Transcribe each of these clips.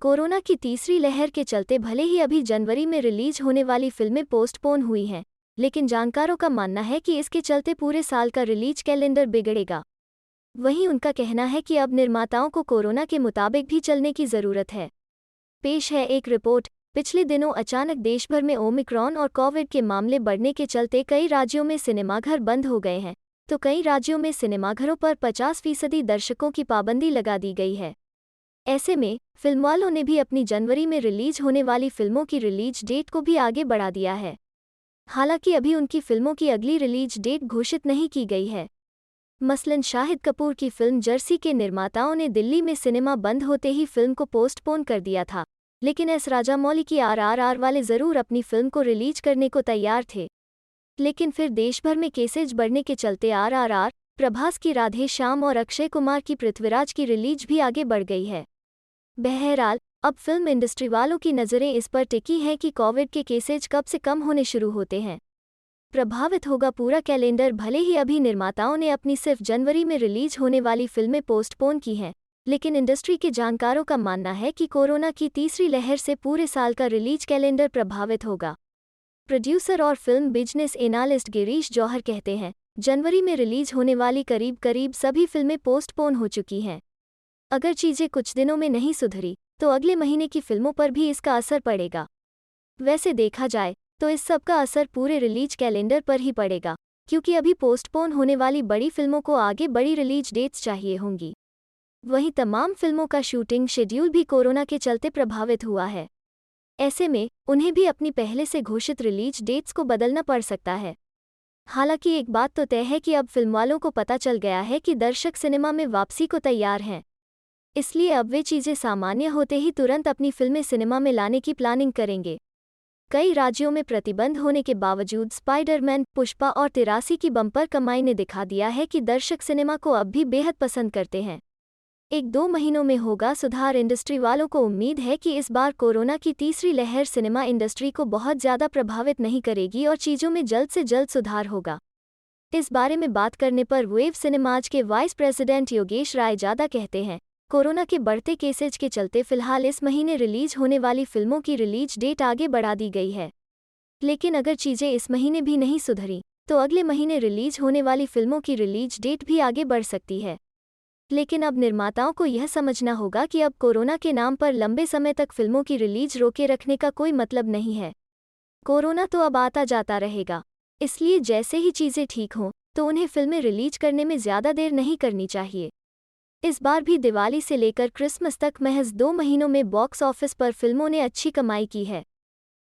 Corona की तीसरी लहर के चलते भले ही अभी जनवरी में रिलीज होने वाली फिल्में पोस्टपोन हुई हैं, लेकिन जानकारों का मानना है कि इसके चलते पूरे साल का रिलीज कैलेंडर बिगड़ेगा। वहीं उनका कहना है कि अब निर्माताओं को कोरोना के मुताबिक भी चलने की ज़रूरत है। पेश है एक रिपोर्ट। पिछले दिनों अचानक देश भर में ओमिक्रॉन और कोविड के मामले बढ़ने के चलते कई राज्यों में सिनेमाघर बंद हो गए हैं, तो कई राज्यों में सिनेमाघरों पर 50% दर्शकों की पाबंदी लगा दी गई है। ऐसे में फिल्मवालों ने भी अपनी जनवरी में रिलीज होने वाली फिल्मों की रिलीज डेट को भी आगे बढ़ा दिया है। हालांकि अभी उनकी फिल्मों की अगली रिलीज डेट घोषित नहीं की गई है। मसलन शाहिद कपूर की फिल्म जर्सी के निर्माताओं ने दिल्ली में सिनेमा बंद होते ही फिल्म को पोस्टपोन कर दिया था, लेकिन एस राजामौली की RRR वाले ज़रूर अपनी फिल्म को रिलीज करने को तैयार थे। लेकिन फिर देश भर में केसेज बढ़ने के चलते RRR, प्रभास की राधे श्याम और अक्षय कुमार की पृथ्वीराज की रिलीज भी आगे बढ़ गई है। बहरहाल, अब फिल्म इंडस्ट्री वालों की नज़रें इस पर टिकी हैं कि कोविड के केसेज कब से कम होने शुरू होते हैं। प्रभावित होगा पूरा कैलेंडर। भले ही अभी निर्माताओं ने अपनी सिर्फ जनवरी में रिलीज होने वाली फिल्में पोस्टपोन की हैं, लेकिन इंडस्ट्री के जानकारों का मानना है कि कोरोना की तीसरी लहर से पूरे साल का रिलीज कैलेंडर प्रभावित होगा। प्रोड्यूसर और फिल्म बिजनेस एनालिस्ट गिरीश जौहर कहते हैं, जनवरी में रिलीज होने वाली करीब सभी फिल्में पोस्टपोन हो चुकी हैं। अगर चीज़ें कुछ दिनों में नहीं सुधरी, तो अगले महीने की फिल्मों पर भी इसका असर पड़ेगा। वैसे देखा जाए तो इस सब का असर पूरे रिलीज कैलेंडर पर ही पड़ेगा, क्योंकि अभी पोस्टपोन होने वाली बड़ी फिल्मों को आगे बड़ी रिलीज डेट्स चाहिए होंगी। वहीं तमाम फिल्मों का शूटिंग शेड्यूल भी कोरोना के चलते प्रभावित हुआ है। ऐसे में उन्हें भी अपनी पहले से घोषित रिलीज डेट्स को बदलना पड़ सकता है। हालांकि एक बात तो तय है कि अब फिल्मवालों को पता चल गया है कि दर्शक सिनेमा में वापसी को तैयार हैं। इसलिए अब वे चीज़ें सामान्य होते ही तुरंत अपनी फिल्में सिनेमा में लाने की प्लानिंग करेंगे। कई राज्यों में प्रतिबंध होने के बावजूद स्पाइडरमैन, पुष्पा और 83 की बम्पर कमाई ने दिखा दिया है कि दर्शक सिनेमा को अब भी बेहद पसंद करते हैं। 1-2 महीनों में होगा सुधार। इंडस्ट्री वालों को उम्मीद है कि इस बार कोरोना की तीसरी लहर सिनेमा इंडस्ट्री को बहुत ज़्यादा प्रभावित नहीं करेगी और चीज़ों में जल्द से जल्द सुधार होगा। इस बारे में बात करने पर वेव सिनेमाज के वाइस प्रेसिडेंट योगेश रायजादा कहते हैं, कोरोना के बढ़ते केसेज के चलते फिलहाल इस महीने रिलीज होने वाली फिल्मों की रिलीज डेट आगे बढ़ा दी गई है। लेकिन अगर चीज़ें इस महीने भी नहीं सुधरी, तो अगले महीने रिलीज होने वाली फिल्मों की रिलीज डेट भी आगे बढ़ सकती है। लेकिन अब निर्माताओं को यह समझना होगा कि अब कोरोना के नाम पर लंबे समय तक फिल्मों की रिलीज रोके रखने का कोई मतलब नहीं है। कोरोना तो अब आता जाता रहेगा, इसलिए जैसे ही चीज़ें ठीक हों, तो उन्हें फिल्में रिलीज करने में ज़्यादा देर नहीं करनी चाहिए। इस बार भी दिवाली से लेकर क्रिसमस तक महज 2 महीनों में बॉक्स ऑफिस पर फिल्मों ने अच्छी कमाई की है।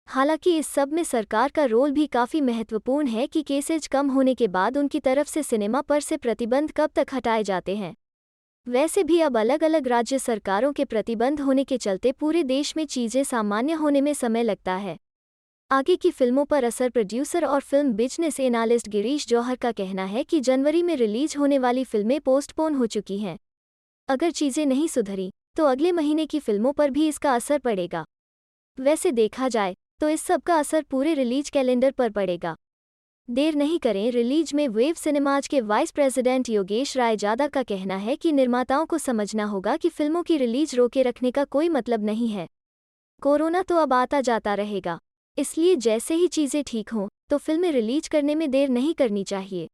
हालांकि इस सब में सरकार का रोल भी काफ़ी महत्वपूर्ण है कि केसेज कम होने के बाद उनकी तरफ से सिनेमा पर से प्रतिबंध कब तक हटाए जाते हैं। वैसे भी अब अलग अलग राज्य सरकारों के प्रतिबंध होने के चलते पूरे देश में चीज़ें सामान्य होने में समय लगता है। आगे की फिल्मों पर असर। प्रोड्यूसर और फिल्म बिजनेस एनालिस्ट गिरीश जौहर का कहना है कि जनवरी में रिलीज होने वाली फिल्में पोस्टपोन हो चुकी हैं। अगर चीज़ें नहीं सुधरी, तो अगले महीने की फिल्मों पर भी इसका असर पड़ेगा। वैसे देखा जाए तो इस सब का असर पूरे रिलीज कैलेंडर पर पड़ेगा। देर नहीं करें रिलीज में। वेव सिनेमाज के वाइस प्रेसिडेंट योगेश रायजादा का कहना है कि निर्माताओं को समझना होगा कि फिल्मों की रिलीज रोके रखने का कोई मतलब नहीं है। कोरोना तो अब आता जाता रहेगा, इसलिए जैसे ही चीज़ें ठीक हों, तो फिल्में रिलीज करने में देर नहीं करनी चाहिए।